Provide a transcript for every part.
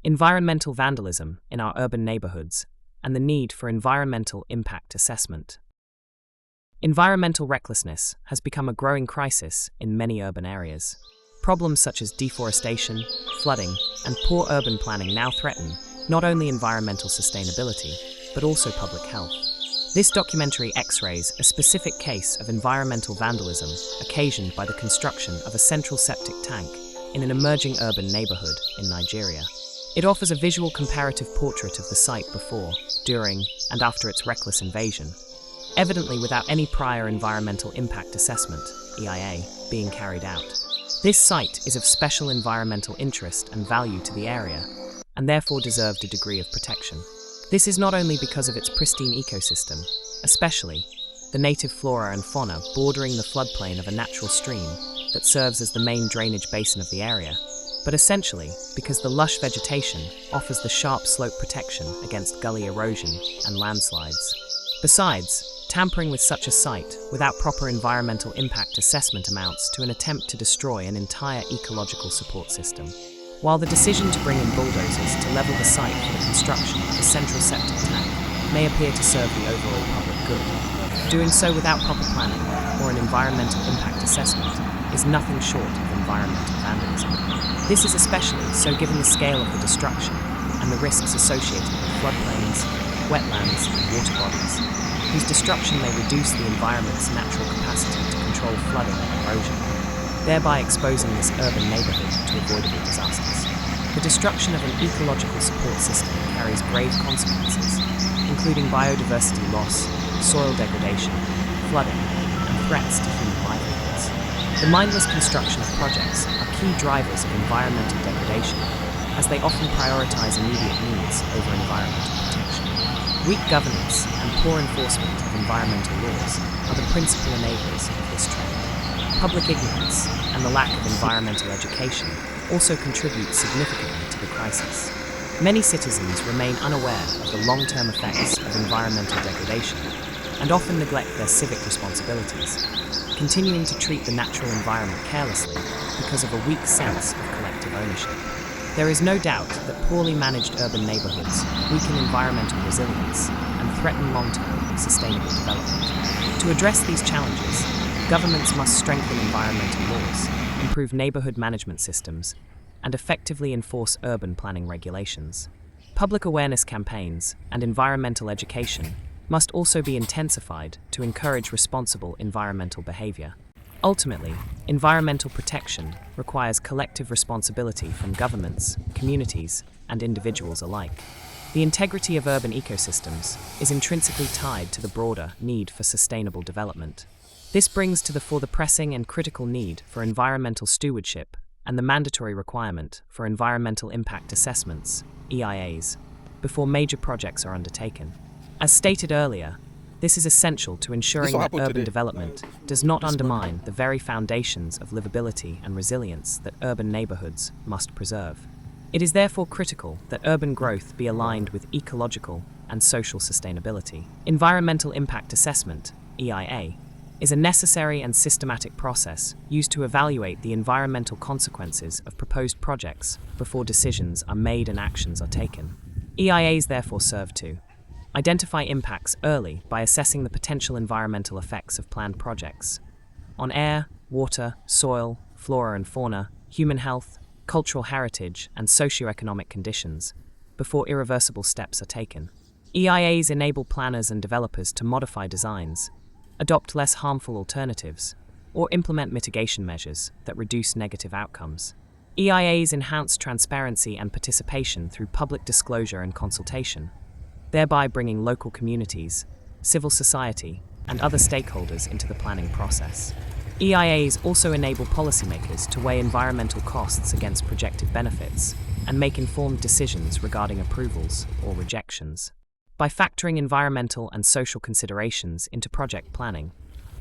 environmental vandalism in our urban neighborhoods, and the need for environmental impact assessment. Environmental recklessness has become a growing crisis in many urban areas. Problems such as deforestation, flooding, and poor urban planning now threaten not only environmental sustainability, but also public health. This documentary x-rays a specific case of environmental vandalism occasioned by the construction of a central septic tank in an emerging urban neighborhood in Nigeria. It offers a visual comparative portrait of the site before, during, and after its reckless invasion, evidently without any prior environmental impact assessment, EIA, being carried out. This site is of special environmental interest and value to the area, and therefore deserved a degree of protection. This is not only because of its pristine ecosystem, especially the native flora and fauna bordering the floodplain of a natural stream that serves as the main drainage basin of the area, but essentially because the lush vegetation offers the sharp slope protection against gully erosion and landslides. Besides, tampering with such a site without proper environmental impact assessment amounts to an attempt to destroy an entire ecological support system. While the decision to bring in bulldozers to level the site for the construction of a central septic tank may appear to serve the overall public good, doing so without proper planning or an environmental impact assessment is nothing short of environmental vandalism. This is especially so given the scale of the destruction and the risks associated with floodplains, wetlands, and water bodies, whose destruction may reduce the environment's natural capacity to control flooding and erosion, thereby exposing this urban neighborhood to avoidable disasters. The destruction of an ecological support system carries grave consequences, including biodiversity loss, soil degradation, flooding, and threats to human livelihoods. The mindless construction of projects are key drivers of environmental degradation, as they often prioritize immediate needs over environmental protection. Weak governance and poor enforcement of environmental laws are the principal enablers of this trend. Public ignorance and the lack of environmental education also contribute significantly to the crisis. Many citizens remain unaware of the long-term effects of environmental degradation and often neglect their civic responsibilities, continuing to treat the natural environment carelessly because of a weak sense of collective ownership. There is no doubt that poorly managed urban neighborhoods weaken environmental resilience and threaten long-term sustainable development. To address these challenges, governments must strengthen environmental laws, improve neighborhood management systems, and effectively enforce urban planning regulations. Public awareness campaigns and environmental education must also be intensified to encourage responsible environmental behavior. Ultimately, environmental protection requires collective responsibility from governments, communities, and individuals alike. The integrity of urban ecosystems is intrinsically tied to the broader need for sustainable development. This brings to the fore the pressing and critical need for environmental stewardship and the mandatory requirement for environmental impact assessments, EIAs, before major projects are undertaken. As stated earlier, this is essential to ensuring that urban development does not undermine the very foundations of livability and resilience that urban neighborhoods must preserve. It is therefore critical that urban growth be aligned with ecological and social sustainability. Environmental impact assessment, EIA, is a necessary and systematic process used to evaluate the environmental consequences of proposed projects before decisions are made and actions are taken. EIAs therefore serve to identify impacts early by assessing the potential environmental effects of planned projects on air, water, soil, flora and fauna, human health, cultural heritage, and socioeconomic conditions before irreversible steps are taken. EIAs enable planners and developers to modify designs, adopt less harmful alternatives, or implement mitigation measures that reduce negative outcomes. EIAs enhance transparency and participation through public disclosure and consultation, thereby bringing local communities, civil society, and other stakeholders into the planning process. EIAs also enable policymakers to weigh environmental costs against projected benefits and make informed decisions regarding approvals or rejections. By factoring environmental and social considerations into project planning,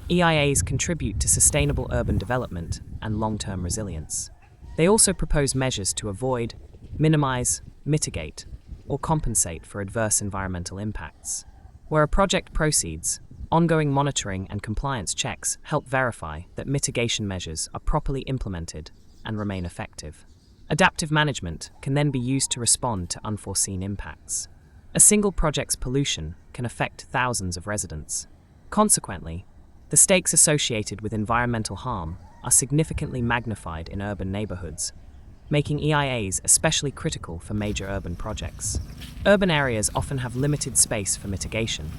EIAs contribute to sustainable urban development and long-term resilience. They also propose measures to avoid, minimize, mitigate, or compensate for adverse environmental impacts. Where a project proceeds, ongoing monitoring and compliance checks help verify that mitigation measures are properly implemented and remain effective. Adaptive management can then be used to respond to unforeseen impacts. A single project's pollution can affect thousands of residents. Consequently, the stakes associated with environmental harm are significantly magnified in urban neighborhoods, making EIAs especially critical for major urban projects. Urban areas often have limited space for mitigation.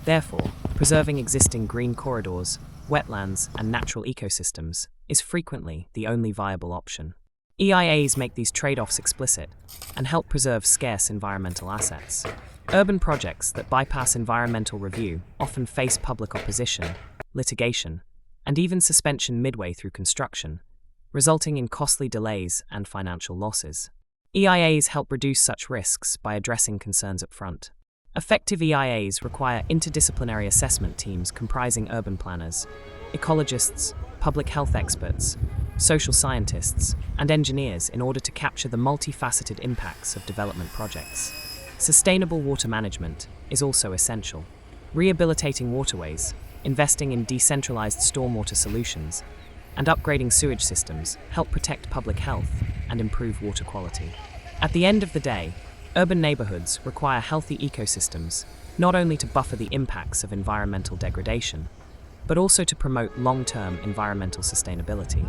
Therefore, preserving existing green corridors, wetlands, and natural ecosystems is frequently the only viable option. EIAs make these trade-offs explicit and help preserve scarce environmental assets. Urban projects that bypass environmental review often face public opposition, litigation, and even suspension midway through construction, resulting in costly delays and financial losses. EIAs help reduce such risks by addressing concerns up front. Effective EIAs require interdisciplinary assessment teams comprising urban planners, ecologists, public health experts, social scientists, and engineers in order to capture the multifaceted impacts of development projects. Sustainable water management is also essential. Rehabilitating waterways, investing in decentralized stormwater solutions, and upgrading sewage systems help protect public health and improve water quality. At the end of the day, urban neighborhoods require healthy ecosystems, not only to buffer the impacts of environmental degradation, but also to promote long-term environmental sustainability.